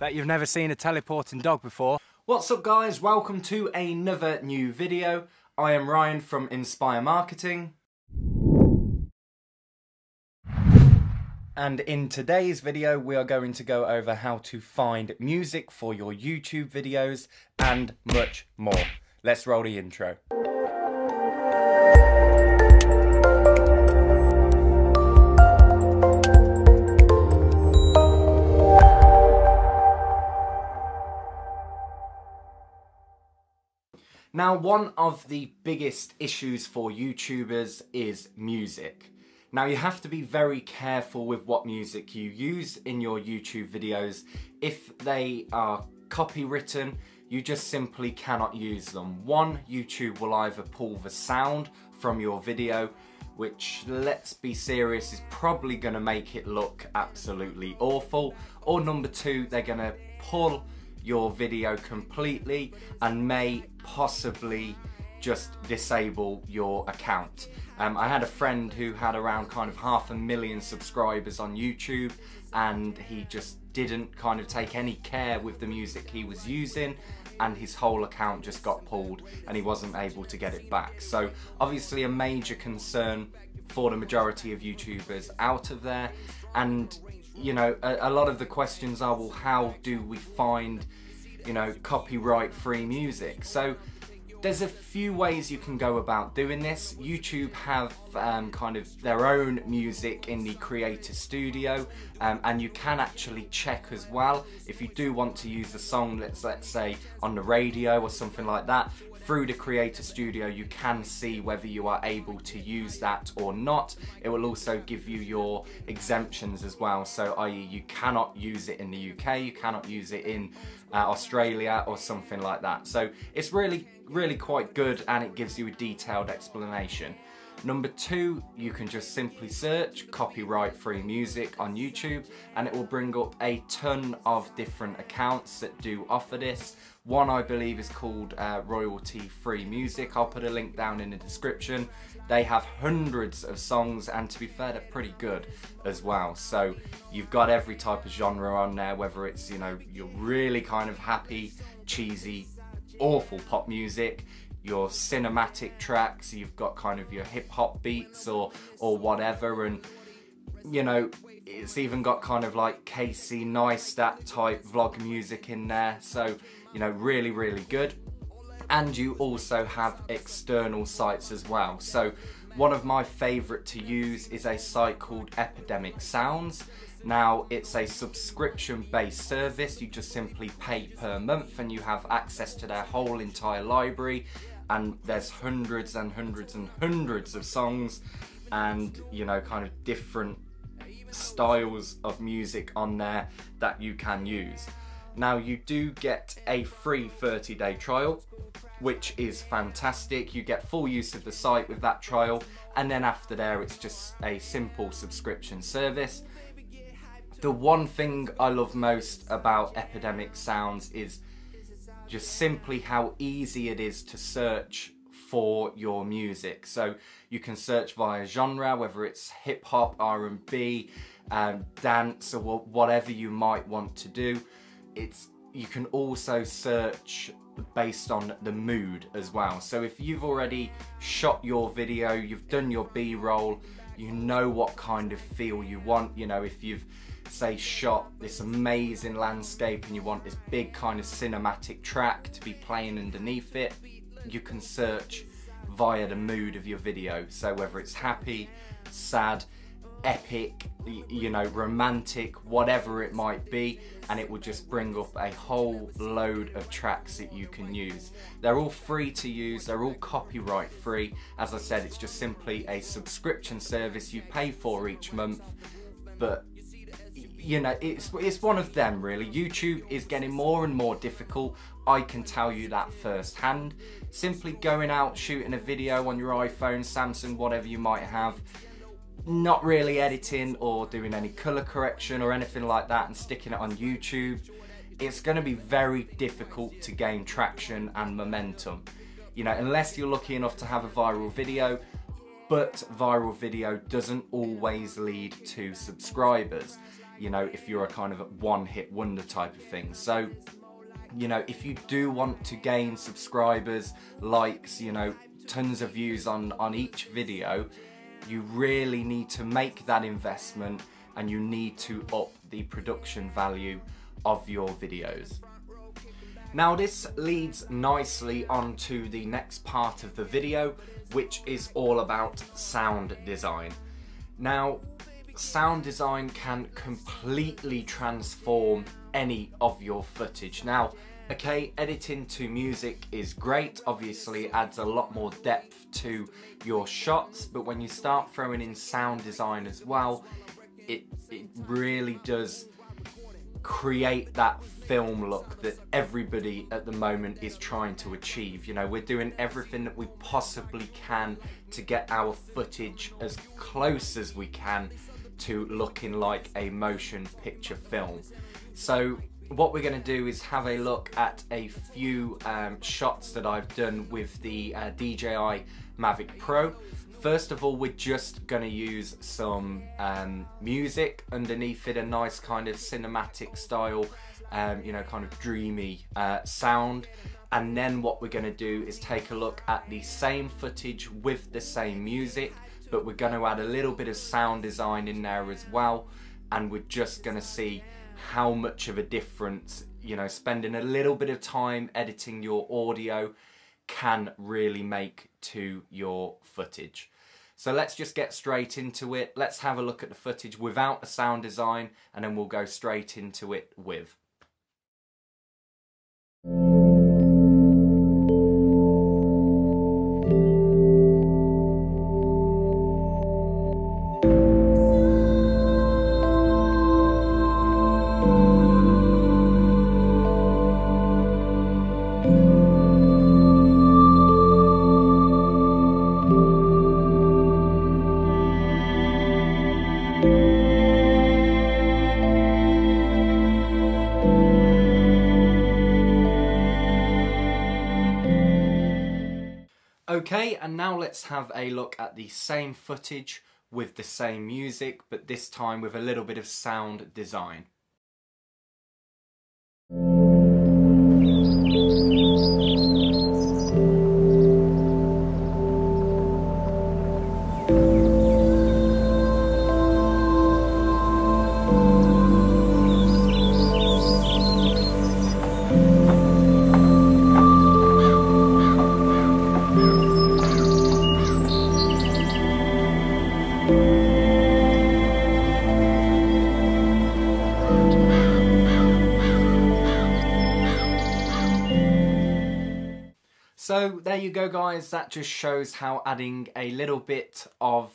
Bet you've never seen a teleporting dog before. What's up guys, welcome to another new video. I am Ryan from Inspire Marketing. And in today's video we are going to go over how to find music for your YouTube videos and much more. Let's roll the intro. Now, one of the biggest issues for YouTubers is music. Now, you have to be very careful with what music you use in your YouTube videos. If they are copywritten, you just simply cannot use them. One, YouTube will either pull the sound from your video, which, let's be serious, is probably going to make it look absolutely awful. Or number two, they're going to pull your video completely and may possibly just disable your account. I had a friend who had around kind of 500,000 subscribers on YouTube, and he just didn't kind of take any care with the music he was using, and his whole account just got pulled and he wasn't able to get it back. So obviously a major concern for the majority of YouTubers out of there. And you know, a lot of the questions are, well, how do we find, you know, copyright-free music? So there's a few ways you can go about doing this. YouTube have kind of their own music in the Creator Studio, and you can actually check as well if you do want to use a song, let's say on the radio or something like that. Through the Creator Studio you can see whether you are able to use that or not. It will also give you your exemptions as well, so i.e. you cannot use it in the UK, you cannot use it in Australia or something like that. So it's really quite good, and it gives you a detailed explanation. Number two, you can just simply search copyright-free music on YouTube and it will bring up a ton of different accounts that do offer this. One I believe is called Royalty-Free Music. I'll put a link down in the description. They have hundreds of songs, and to be fair, they're pretty good as well. So you've got every type of genre on there, whether it's, you know, you're really kind of happy, cheesy, awful pop music, your cinematic tracks, you've got kind of your hip hop beats or whatever, and you know, it's even got kind of like Casey Neistat type vlog music in there. So, you know, really good. And you also have external sites as well. So one of my favorite to use is a site called Epidemic Sounds. Now, it's a subscription-based service. You just simply pay per month and you have access to their whole entire library, and there's hundreds and hundreds and hundreds of songs and, you know, kind of different styles of music on there that you can use. Now, you do get a free 30-day trial, which is fantastic. You get full use of the site with that trial, and then after there it's just a simple subscription service. The one thing I love most about Epidemic Sounds is just simply how easy it is to search for your music. So you can search via genre, whether it's hip hop, R&B, dance, or whatever you might want to do. You can also search based on the mood as well. So if you've already shot your video, you've done your B-roll, you know what kind of feel you want. You know, if you've, say, shot this amazing landscape and you want this big kind of cinematic track to be playing underneath it, you can search via the mood of your video. So whether it's happy, sad, epic, you know, romantic, whatever it might be, and it will just bring up a whole load of tracks that you can use. They're all free to use, they're all copyright free. As I said, it's just simply a subscription service you pay for each month, but you know, it's one of them really. YouTube is getting more and more difficult, I can tell you that firsthand. Simply going out, shooting a video on your iPhone, Samsung, whatever you might have, not really editing or doing any color correction or anything like that and sticking it on YouTube, it's going to be very difficult to gain traction and momentum. You know, unless you're lucky enough to have a viral video, but viral video doesn't always lead to subscribers. you know, if you're a kind of a one-hit wonder type of thing. So, you know, if you do want to gain subscribers, likes, you know, tons of views on each video, you really need to make that investment, and you need to up the production value of your videos. Now this leads nicely onto the next part of the video, which is all about sound design. Now, sound design can completely transform any of your footage. Now, okay, editing to music is great, obviously adds a lot more depth to your shots, but when you start throwing in sound design as well, it really does create that film look that everybody at the moment is trying to achieve. You know, we're doing everything that we possibly can to get our footage as close as we can to looking like a motion picture film. So what we're going to do is have a look at a few shots that I've done with the DJI Mavic Pro. First of all, we're just going to use some music underneath it, a nice kind of cinematic style, you know, kind of dreamy sound. And then what we're going to do is take a look at the same footage with the same music, but we're going to add a little bit of sound design in there as well. And we're just going to see how much of a difference, you know, spending a little bit of time editing your audio can really make to your footage. So let's just get straight into it. Let's have a look at the footage without a sound design, and then we'll go straight into it with. Okay, and now let's have a look at the same footage with the same music, but this time with a little bit of sound design. So there you go guys, that just shows how adding a little bit of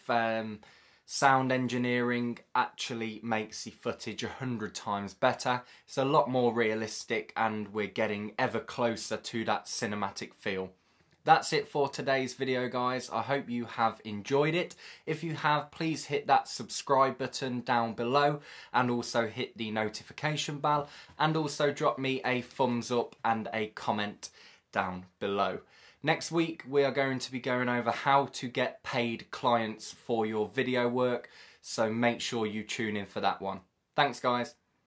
sound engineering actually makes the footage 100 times better. It's a lot more realistic, and we're getting ever closer to that cinematic feel. That's it for today's video guys. I hope you have enjoyed it. If you have, please hit that subscribe button down below, and also hit the notification bell, and also drop me a thumbs up and a comment down below. Next week we are going to be going over how to get paid clients for your video work, so make sure you tune in for that one. Thanks guys.